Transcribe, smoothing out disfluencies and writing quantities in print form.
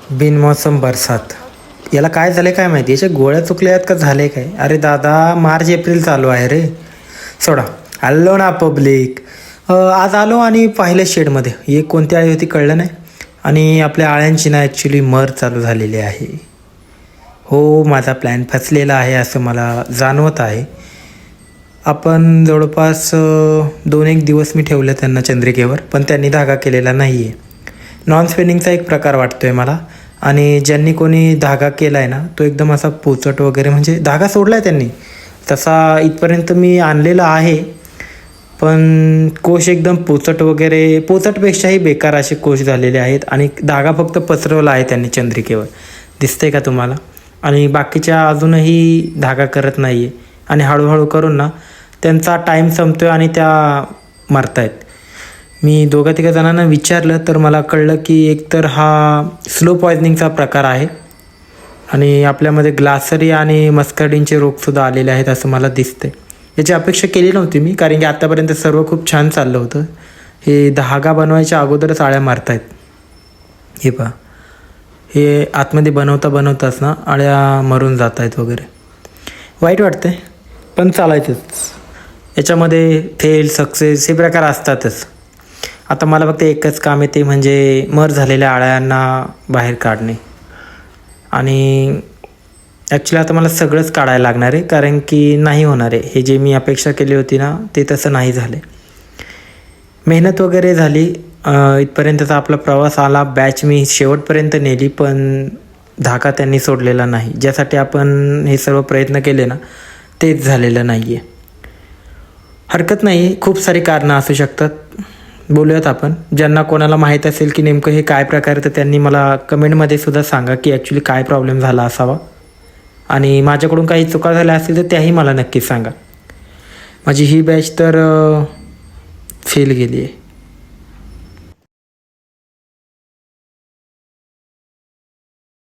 बिनमौसम बरसात. याला काय झालं काय माहिती, याच्या गोळ्या चुकल्या आहेत का झाले काय. अरे दादा, मार्च एप्रिल चालू आहे रे. सोडा. आलो ना पब्लिक. आज आलो आणि पाहिलं शेडमध्ये हे कोणती आळी होती कळलं नाही. आणि आपल्या आळ्यांची ना ॲक्च्युली मर चालू झालेली आहे. हो, माझा प्लॅन फसलेला आहे असं मला जाणवत आहे. आपण जवळपास 2-1 दिवस मी ठेवलं त्यांना चंद्रिकेवर, पण त्यांनी धागा केलेला नाही आहे. नॉन स्पिनिंगचा एक प्रकार वाटतो आहे मला. आणि ज्यांनी कोणी धागा केला आहे ना, तो एकदम असा पोचट वगैरे, म्हणजे धागा सोडला आहे त्यांनी तसा इथपर्यंत मी आणलेला आहे. पण कोश एकदम पोचट वगैरे, पोचटपेक्षाही बेकार असे कोश झालेले आहेत. आणि धागा फक्त पसरवला आहे त्यांनी चंद्रिकेवर, दिसते का तुम्हाला. आणि बाकीच्या अजूनही धागा करत नाही आहे. आणि हळूहळू करून ना त्यांचा टाईम संपतो आहे आणि त्या मरतायत. मी 2-3 जणांना विचारलं तर मला कळलं की एकतर हा स्लो पॉयझनिंगचा प्रकार आहे आणि आपल्यामध्ये ग्लासरी आणि मस्कार्डिनचे रोगसुद्धा आलेले आहेत असं मला दिसते. याची अपेक्षा केली नव्हती मी, कारण की आत्तापर्यंत सर्व खूप छान चाललं होतं. हे धागा बनवायच्या अगोदरच आळ्या मारतायत. हे पहा, हे आतमध्ये बनवताच ना आळ्या मरून जात आहेत वगैरे. वाईट वाटते पण चालायचंच. याच्यामध्ये फेल सक्सेस हे प्रकार असतातच. आता मला फक्त एकच काम आहे, ते म्हणजे मर झालेल्या आळ्यांना बाहेर काढणे. आणि ॲक्च्युली आता मला सगळंच काढायला लागणार आहे, कारण की नाही होणार आहे. हे जे मी अपेक्षा केली होती ना ते तसं नाही झाले. मेहनत वगैरे झाली, इथपर्यंतचा आपला प्रवास आला. बॅच मी शेवटपर्यंत नेली, पण धागा त्यांनी सोडलेला नाही. ज्यासाठी आपण हे सर्व प्रयत्न केले ना तेच झालेलं नाही आहे. हरकत नाही, खूप सारी कारणं असू शकतात. बोलूयात आपण. ज्यांना कोणाला माहीत असेल की नेमकं हे काय प्रकार, तर त्यांनी मला कमेंटमध्ये सुद्धा सांगा की ॲक्च्युली काय प्रॉब्लेम झाला असावा. आणि माझ्याकडून काही चुका झाल्या असतील तर त्याही मला नक्कीच सांगा. माझी ही बॅच तर फेल गेली आहे.